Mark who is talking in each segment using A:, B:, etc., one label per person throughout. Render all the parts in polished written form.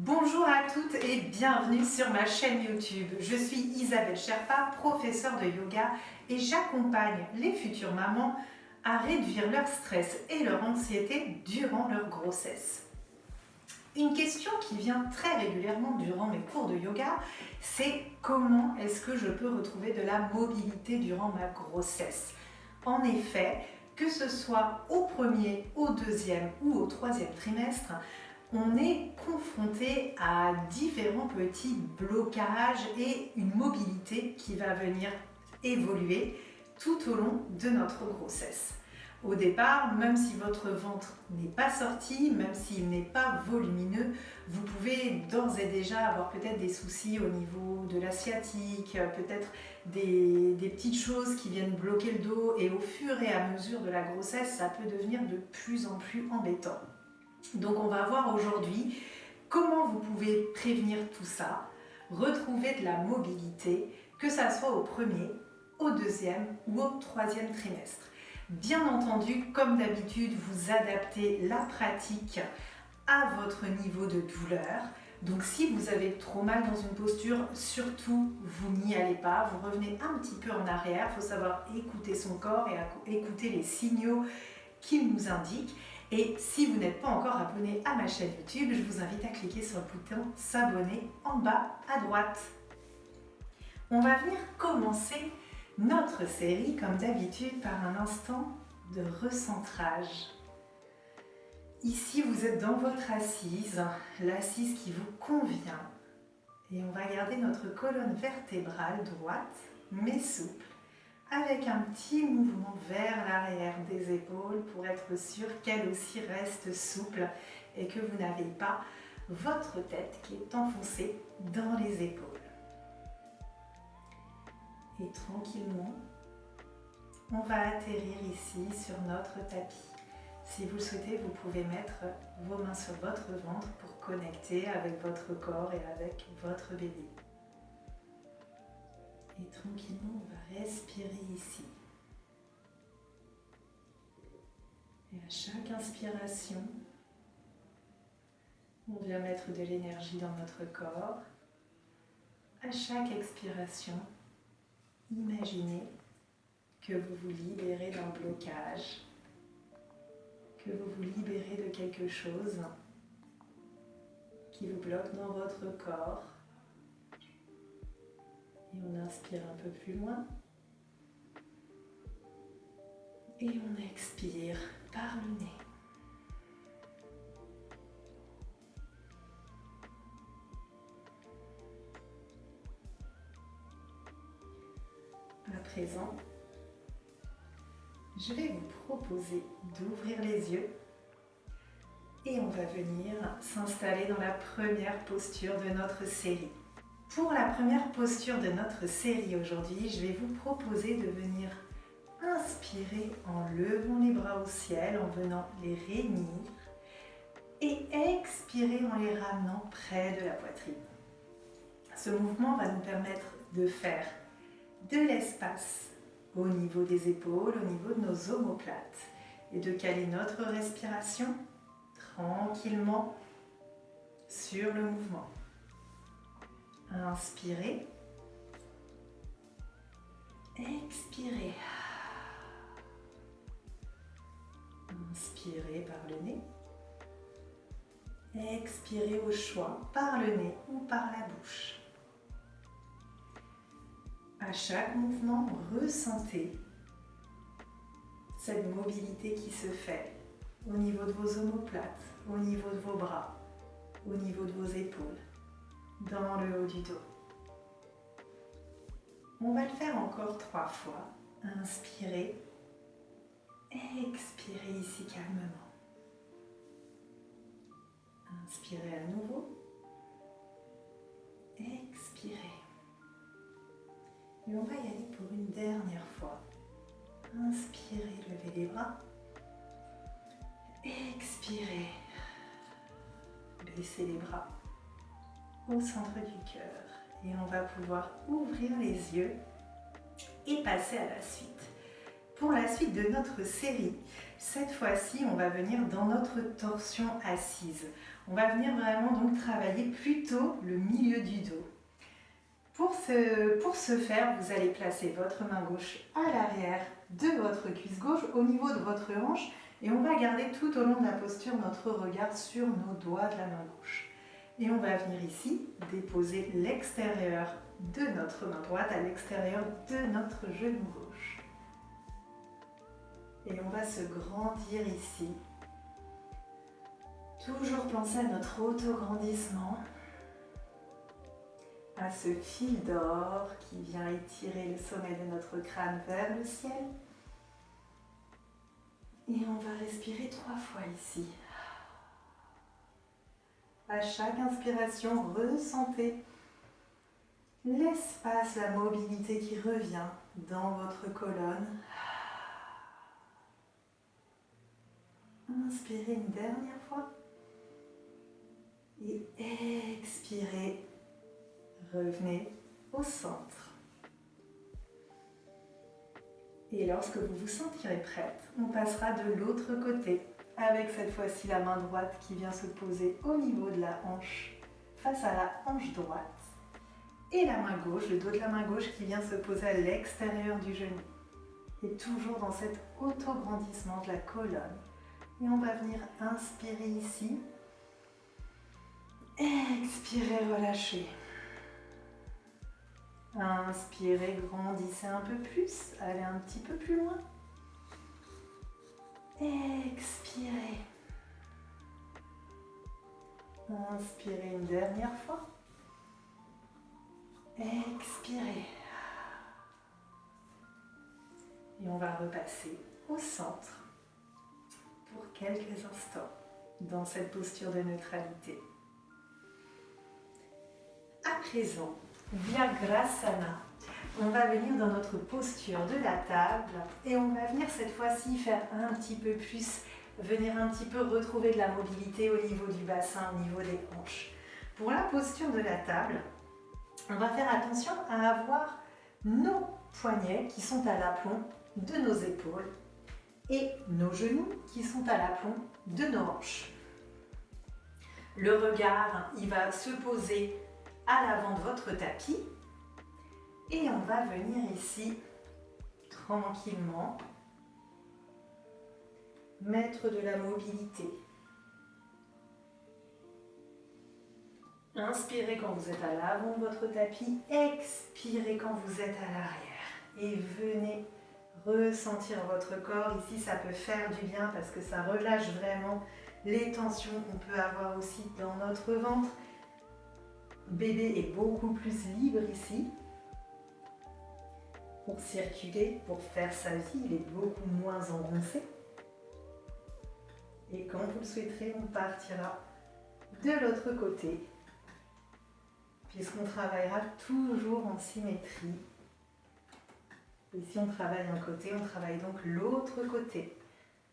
A: Bonjour à toutes et bienvenue sur ma chaîne YouTube. Je suis Isabelle Sherpa, professeure de yoga et j'accompagne les futures mamans à réduire leur stress et leur anxiété durant leur grossesse. Une question qui vient très régulièrement durant mes cours de yoga, c'est comment est-ce que je peux retrouver de la mobilité durant ma grossesse? En effet, que ce soit au premier, au deuxième ou au troisième trimestre, on est confronté à différents petits blocages et une mobilité qui va venir évoluer tout au long de notre grossesse. Au départ, même si votre ventre n'est pas sorti, même s'il n'est pas volumineux, vous pouvez d'ores et déjà avoir peut-être des soucis au niveau de la sciatique, peut-être des petites choses qui viennent bloquer le dos, et au fur et à mesure de la grossesse, ça peut devenir de plus en plus embêtant. Donc on va voir aujourd'hui comment vous pouvez prévenir tout ça, retrouver de la mobilité, que ça soit au premier, au deuxième ou au troisième trimestre. Bien entendu, comme d'habitude, vous adaptez la pratique à votre niveau de douleur. Donc si vous avez trop mal dans une posture, surtout vous n'y allez pas, vous revenez un petit peu en arrière. Il faut savoir écouter son corps et écouter les signaux qu'il nous indique. Et si vous n'êtes pas encore abonné à ma chaîne YouTube, je vous invite à cliquer sur le bouton s'abonner en bas à droite. On va venir commencer notre série comme d'habitude par un instant de recentrage. Ici vous êtes dans votre assise, l'assise qui vous convient, et on va garder notre colonne vertébrale droite mais souple, avec un petit mouvement vers l'arrière des épaules pour être sûr qu'elle aussi reste souple et que vous n'avez pas votre tête qui est enfoncée dans les épaules. Et tranquillement, on va atterrir ici sur notre tapis. Si vous le souhaitez, vous pouvez mettre vos mains sur votre ventre pour connecter avec votre corps et avec votre bébé. Et tranquillement, on va respirer ici. Et à chaque inspiration, on vient mettre de l'énergie dans notre corps. À chaque expiration, imaginez que vous vous libérez d'un blocage, que vous vous libérez de quelque chose qui vous bloque dans votre corps. Et on inspire un peu plus loin. Et on expire par le nez. À présent, je vais vous proposer d'ouvrir les yeux et on va venir s'installer dans la première posture de notre série. Pour la première posture de notre série aujourd'hui, je vais vous proposer de venir inspirer en levant les bras au ciel, en venant les réunir, et expirer en les ramenant près de la poitrine. Ce mouvement va nous permettre de faire de l'espace au niveau des épaules, au niveau de nos omoplates, et de caler notre respiration tranquillement sur le mouvement. Inspirez, expirez. Inspirez par le nez, expirez au choix par le nez ou par la bouche. À chaque mouvement, ressentez cette mobilité qui se fait au niveau de vos omoplates, au niveau de vos bras, au niveau de vos épaules, dans le haut du dos. On va le faire encore 3 fois. Inspirez, expirez ici calmement. Inspirez à nouveau, expirez. Et on va y aller pour une dernière fois. Inspirez, levez les bras. Expirez, baissez les bras au centre du cœur. Et on va pouvoir ouvrir les yeux et passer à la suite. Pour la suite de notre série, cette fois-ci, on va venir dans notre torsion assise. On va venir vraiment donc travailler plutôt le milieu du dos. Pour ce faire, vous allez placer votre main gauche à l'arrière de votre cuisse gauche au niveau de votre hanche et on va garder tout au long de la posture notre regard sur nos doigts de la main gauche. Et on va venir ici déposer l'extérieur de notre main droite à l'extérieur de notre genou gauche. Et on va se grandir ici. Toujours penser à notre auto-grandissement, à ce fil d'or qui vient étirer le sommet de notre crâne vers le ciel. Et on va respirer 3 fois ici. À chaque inspiration, ressentez l'espace, la mobilité qui revient dans votre colonne. Inspirez une dernière fois. Et expirez. Revenez au centre. Et lorsque vous vous sentirez prête, on passera de l'autre côté avec cette fois-ci la main droite qui vient se poser au niveau de la hanche face à la hanche droite et la main gauche, le dos de la main gauche qui vient se poser à l'extérieur du genou. Et toujours dans cet auto-grandissement de la colonne. Et on va venir inspirer ici. Expirez, relâchez. Inspirez, grandissez un peu plus, allez un petit peu plus loin. Expirez. Inspirez une dernière fois. Expirez. Et on va repasser au centre pour quelques instants dans cette posture de neutralité. À présent, Vyagrasana. On va venir dans notre posture de la table et on va venir cette fois-ci faire un petit peu plus, venir un petit peu retrouver de la mobilité au niveau du bassin, au niveau des hanches. Pour la posture de la table, on va faire attention à avoir nos poignets qui sont à l'aplomb de nos épaules et nos genoux qui sont à l'aplomb de nos hanches. Le regard, il va se poser à l'avant de votre tapis et on va venir ici tranquillement mettre de la mobilité. Inspirez quand vous êtes à l'avant de votre tapis, expirez quand vous êtes à l'arrière et venez ressentir votre corps. Ici, ça peut faire du bien parce que ça relâche vraiment les tensions qu'on peut avoir aussi dans notre ventre. Bébé est beaucoup plus libre ici pour circuler, pour faire sa vie. Il est beaucoup moins engoncé. Et quand vous le souhaiterez, on partira de l'autre côté, puisqu'on travaillera toujours en symétrie. Et si on travaille un côté, on travaille donc l'autre côté.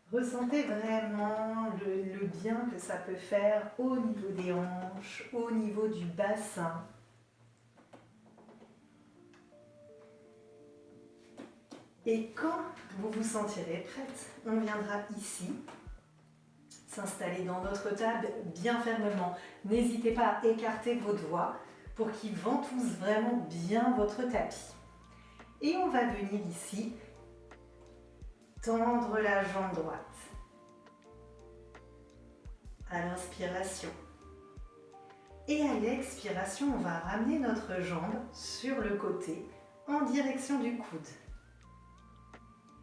A: Ressentez vraiment le bien que ça peut faire au niveau des hanches, au niveau du bassin. Et quand vous vous sentirez prête, on viendra ici s'installer dans notre table bien fermement. N'hésitez pas à écarter vos doigts pour qu'ils ventoussent vraiment bien votre tapis. Et on va venir ici tendre la jambe droite à l'inspiration. Et à l'expiration, on va ramener notre jambe sur le côté en direction du coude.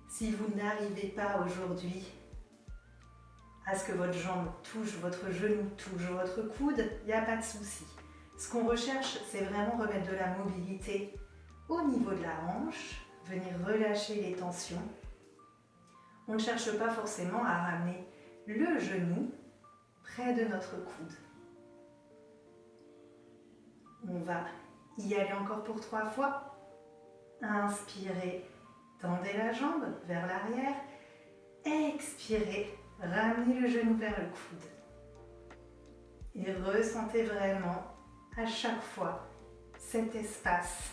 A: Si vous n'arrivez pas aujourd'hui à ce que votre jambe touche, votre genou touche votre coude, il n'y a pas de souci. Ce qu'on recherche, c'est vraiment remettre de la mobilité au niveau de la hanche, venir relâcher les tensions. On ne cherche pas forcément à ramener le genou près de notre coude. On va y aller encore pour 3 fois. Inspirez, tendez la jambe vers l'arrière. Expirez, ramenez le genou vers le coude. Et ressentez vraiment à chaque fois cet espace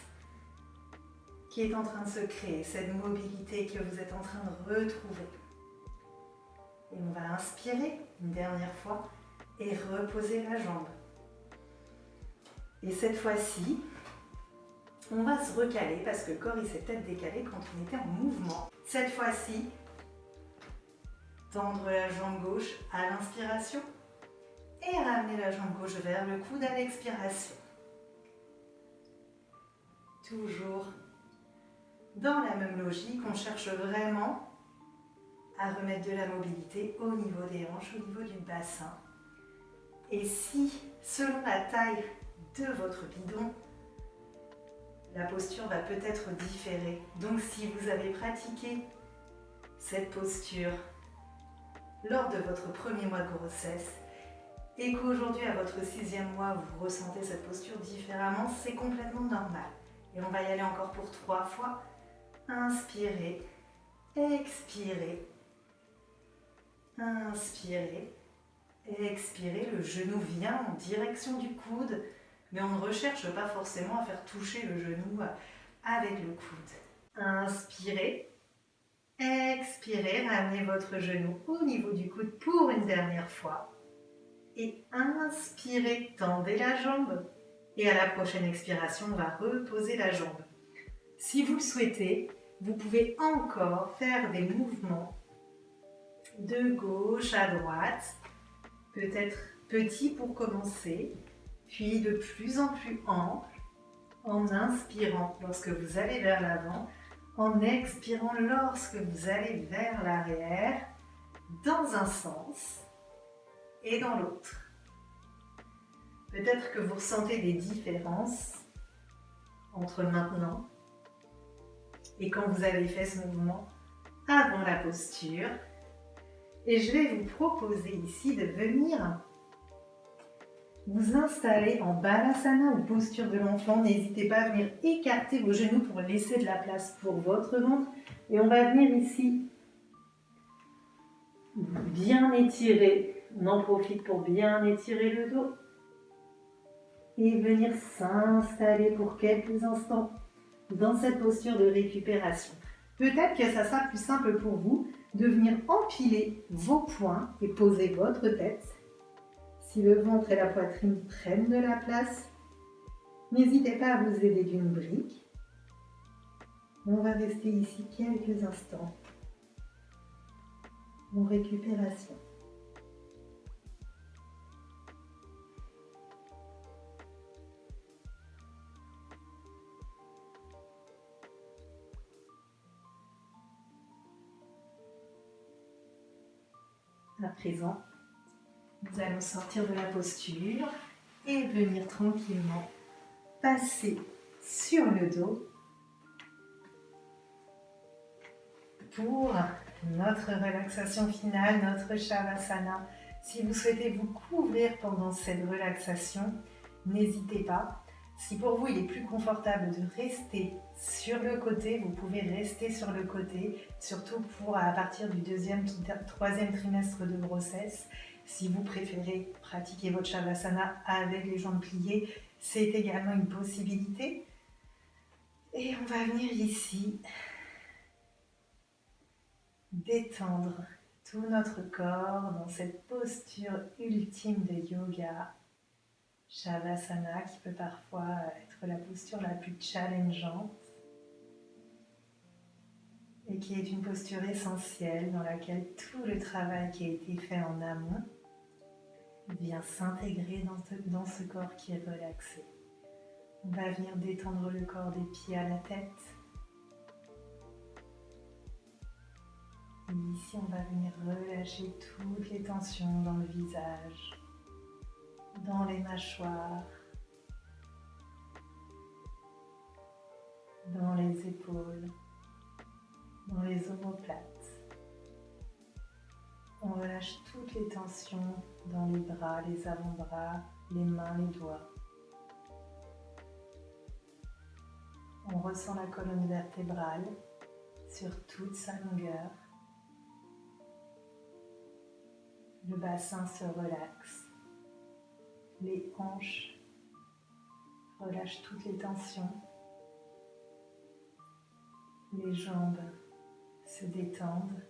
A: qui est en train de se créer, cette mobilité que vous êtes en train de retrouver. Et on va inspirer une dernière fois, et reposez la jambe. Et cette fois-ci, on va se recaler parce que le corps il s'est peut-être décalé quand on était en mouvement. Cette fois-ci, tendre la jambe gauche à l'inspiration et ramener la jambe gauche vers le coude à l'expiration. Toujours dans la même logique, on cherche vraiment à remettre de la mobilité au niveau des hanches, au niveau du bassin. Et si, selon la taille de votre bidon, la posture va peut-être différer. Donc si vous avez pratiqué cette posture lors de votre premier mois de grossesse et qu'aujourd'hui à votre 6e mois vous ressentez cette posture différemment, c'est complètement normal. Et on va y aller encore pour 3 fois. Inspirez, expirez, inspirez, expirez. Le genou vient en direction du coude, mais on ne recherche pas forcément à faire toucher le genou avec le coude. Inspirez, expirez, ramenez votre genou au niveau du coude pour une dernière fois. Et inspirez, tendez la jambe. Et à la prochaine expiration, on va reposer la jambe. Si vous le souhaitez, vous pouvez encore faire des mouvements de gauche à droite, peut-être petits pour commencer, puis de plus en plus ample, en inspirant lorsque vous allez vers l'avant, en expirant lorsque vous allez vers l'arrière, dans un sens et dans l'autre. Peut-être que vous ressentez des différences entre maintenant et quand vous avez fait ce mouvement avant la posture. Et je vais vous proposer ici de venir vous installer en Balasana ou posture de l'enfant. N'hésitez pas à venir écarter vos genoux pour laisser de la place pour votre ventre. Et on va venir ici bien étirer. On en profite pour bien étirer le dos. Et venir s'installer pour quelques instants dans cette posture de récupération. Peut-être que ça sera plus simple pour vous de venir empiler vos poings et poser votre tête. Si le ventre et la poitrine prennent de la place, n'hésitez pas à vous aider d'une brique. On va rester ici quelques instants en récupération. À présent, nous allons sortir de la posture et venir tranquillement passer sur le dos pour notre relaxation finale, notre Shavasana. Si vous souhaitez vous couvrir pendant cette relaxation, n'hésitez pas. Si pour vous il est plus confortable de rester sur le côté, vous pouvez rester sur le côté, surtout pour à partir du 2e, 3e trimestre de grossesse. Si vous préférez pratiquer votre Shavasana avec les jambes pliées, c'est également une possibilité. Et on va venir ici détendre tout notre corps dans cette posture ultime de yoga. Shavasana qui peut parfois être la posture la plus challengeante et qui est une posture essentielle dans laquelle tout le travail qui a été fait en amont vient s'intégrer dans ce corps qui est relaxé. On va venir détendre le corps des pieds à la tête. Et ici, on va venir relâcher toutes les tensions dans le visage, dans les mâchoires, dans les épaules, dans les omoplates. On relâche toutes les tensions dans les bras, les avant-bras, les mains, les doigts. On ressent la colonne vertébrale sur toute sa longueur. Le bassin se relaxe. Les hanches relâchent toutes les tensions. Les jambes se détendent.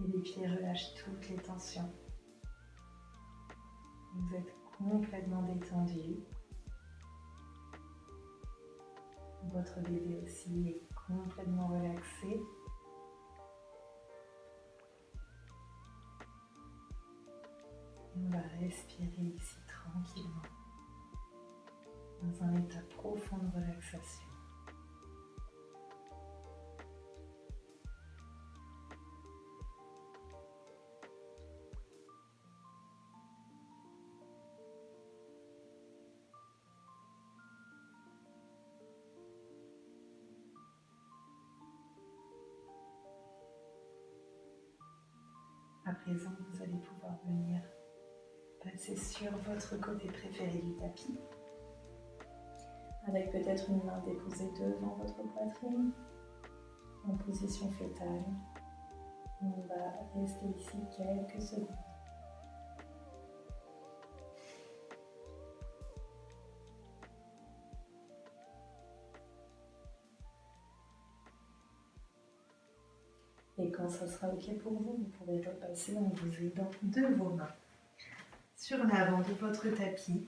A: Et les pieds relâchent toutes les tensions. Vous êtes complètement détendu. Votre bébé aussi est complètement relaxé. Et on va respirer ici tranquillement, dans un état profond de relaxation. À présent, vous allez pouvoir venir passer sur votre côté préféré du tapis, avec peut-être une main déposée devant votre poitrine, en position fœtale. On va rester ici quelques secondes. Et quand ça sera OK pour vous, vous pourrez repasser en vous aidant de vos mains sur l'avant de votre tapis,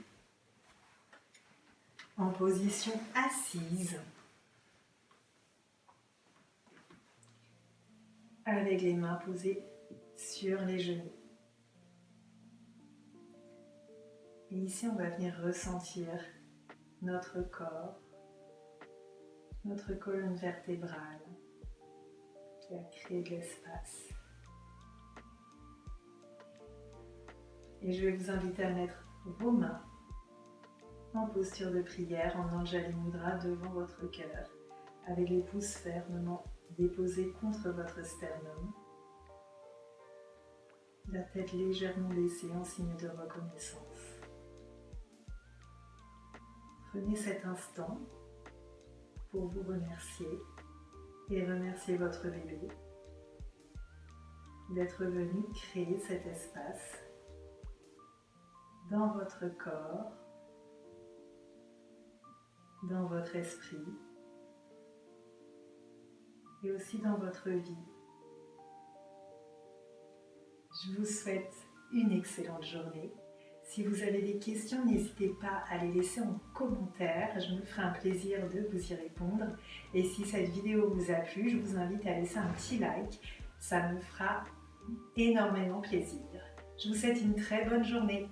A: en position assise, avec les mains posées sur les genoux. Et ici, on va venir ressentir notre corps, notre colonne vertébrale qui a créé de l'espace. Et je vais vous inviter à mettre vos mains en posture de prière, en Anjali Mudra devant votre cœur, avec les pouces fermement déposés contre votre sternum, la tête légèrement baissée en signe de reconnaissance. Prenez cet instant pour vous remercier et remercier votre bébé d'être venu créer cet espace dans votre corps, dans votre esprit et aussi dans votre vie. Je vous souhaite une excellente journée. Si vous avez des questions, n'hésitez pas à les laisser en commentaire. Je me ferai un plaisir de vous y répondre. Et si cette vidéo vous a plu, je vous invite à laisser un petit like. Ça me fera énormément plaisir. Je vous souhaite une très bonne journée.